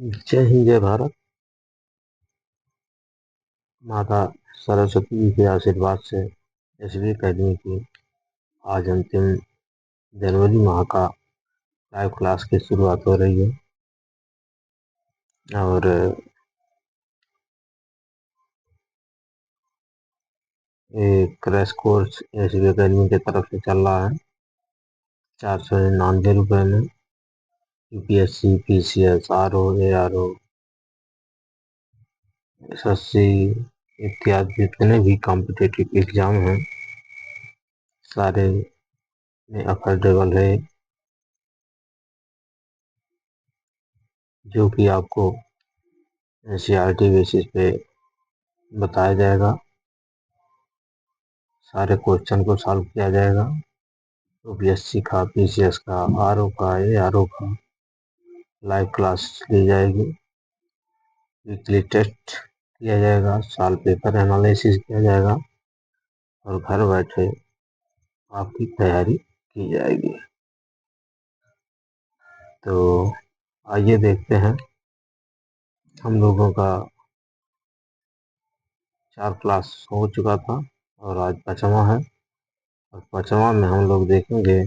जय हिंद जय भारत। माता सरस्वती जी के आशीर्वाद से एसवी अकेडमी की आज अंतिम जनवरी माह का लाइव क्लास की शुरुआत हो रही है और ये क्रैश कोर्स एसवी अकेडमी की तरफ से चल रहा है 499 में। UPSC, PCS, RO, ARO, SSC इत्यादि जितने भी कॉम्पिटिटिव एग्जाम हैं सारे में अफोर्डेबल है, जो कि आपको एनसीईआरटी बेसिस पे बताया जाएगा। सारे क्वेश्चन को सॉल्व किया जाएगा। यूपीएससी का, पीसीएस का, आरओ का, एआरओ का लाइव क्लास ली जाएगी। वीकली टेस्ट किया जाएगा, साल पेपर एनालिसिस किया जाएगा और घर बैठे आपकी तैयारी की जाएगी। तो आइए देखते हैं। हम लोगों का 4 क्लास हो चुका था और आज 5वां है और 5वां में हम लोग देखेंगे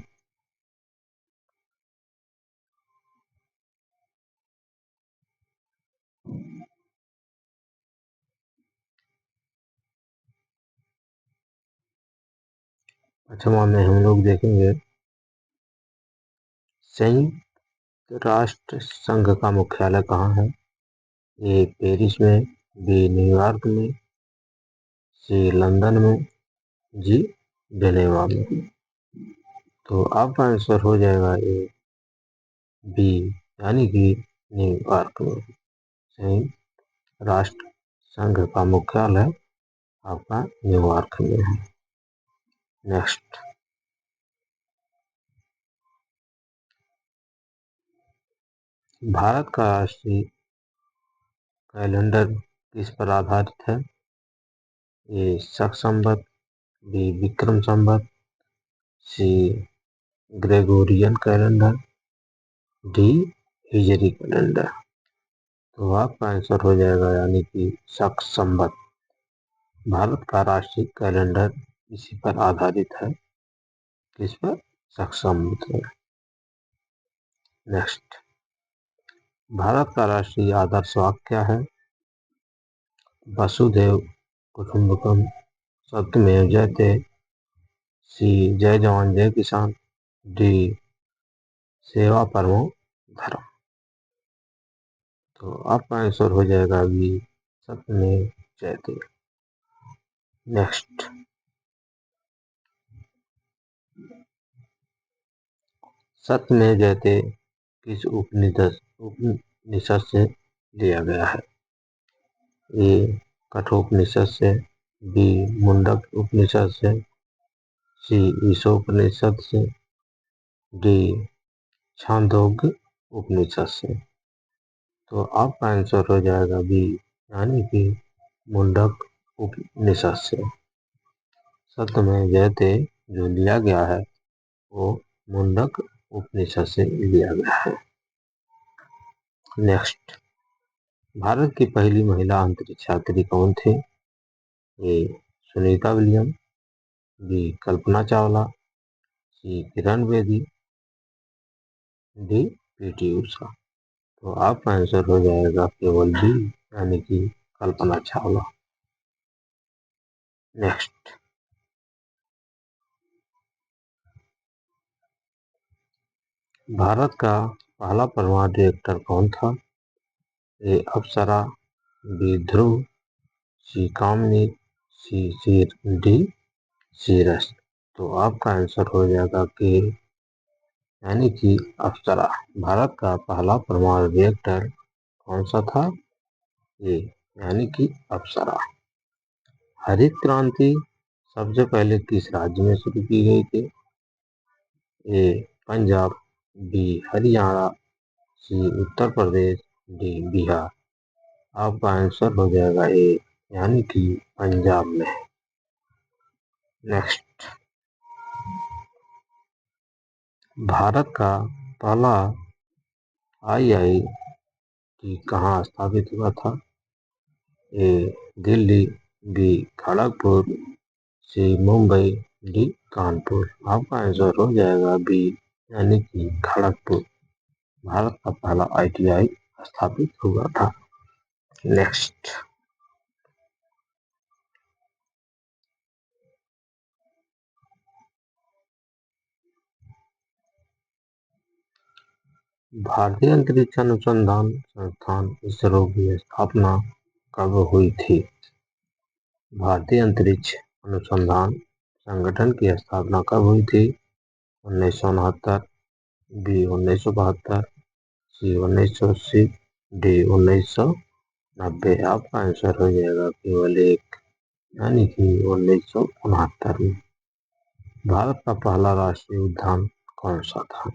5वां में हम लोग देखेंगे संयुक्त राष्ट्र संघ का मुख्यालय कहाँ है। ए पेरिस में, बी न्यूयॉर्क में, सी लंदन में, जी जेनेवा में। तो आपका आंसर हो जाएगा ए बी, यानी कि न्यूयॉर्क में। संयुक्त राष्ट्र संघ का मुख्यालय आपका न्यूयॉर्क में है। नेक्स्ट, भारत का राष्ट्रीय कैलेंडर किस पर आधारित है। ए शक संवत, बी विक्रम संवत, सी ग्रेगोरियन कैलेंडर, डी हिजरी कैलेंडर। तो आपका आंसर हो जाएगा यानी कि शक संवत। भारत का राष्ट्रीय कैलेंडर इसी पर आधारित है। किस पर? शक संवत पर। नेक्स्ट, भारत का राष्ट्रीय आदर्श वाक्य क्या है। वसुधैव कुटुंबकम, सत्यमेव जयते, सी जय जवान जय किसान, डी सेवा परमो धर्म। तो आपका आंसर हो जाएगा बी सत्यमेव जयते। नेक्स्ट, सत्यमेव जयते किस उपनिषद से लिया गया है। ए कठोपनिषद से, बी मुंडक उपनिषद से, सी ईशोपनिषद से, डी छांदोग्य उपनिषद से। तो आपका आंसर हो जाएगा बी, यानी कि मुंडक उपनिषद से। सत्यमेव जयते जो लिया गया है वो मुंडक उपनिषद से लिया गया है। नेक्स्ट, भारत की पहली महिला अंतरिक्ष यात्री कौन थी। ए सुनीता विलियम, बी कल्पना चावला, सी किरण बेदी, डी पीटी उषा। तो आपका आंसर हो जाएगा केवल बी, यानी कि कल्पना चावला। नेक्स्ट, भारत का पहला परमाणु रिएक्टर कौन था। ए अप्सरा, बी ध्रुव, सी कामनी, डी सीरस। तो आपका आंसर हो जाएगा कि यानी कि अप्सरा। भारत का पहला परमाणु रिएक्टर कौन सा था। ए यानी कि अप्सरा। हरित क्रांति सबसे पहले किस राज्य में शुरू की गई थी। ए पंजाब, बी हरियाणा, सी उत्तर प्रदेश, डी बिहार। आपका आंसर हो जाएगा ए, यानी कि पंजाब में। नेक्स्ट, भारत का पहला डी कहाँ स्थापित हुआ था? ए दिल्ली, बी खड़गपुर, सी मुंबई, डी कानपुर। आपका आंसर हो जाएगा बी यानी कि खड़गपुर। भारत का पहला ITI स्थापित हुआ था। नेक्स्ट, भारतीय अंतरिक्ष अनुसंधान संस्थान इसरो की स्थापना कब हुई थी? भारतीय अंतरिक्ष अनुसंधान संगठन की स्थापना कब हुई थी? 1969, बी 1972, सी 1980, डी 1990। आपका आंसर हो जाएगा केवल एक यानी कि 1969 में। भारत का पहला राष्ट्रीय उद्यान कौन सा था?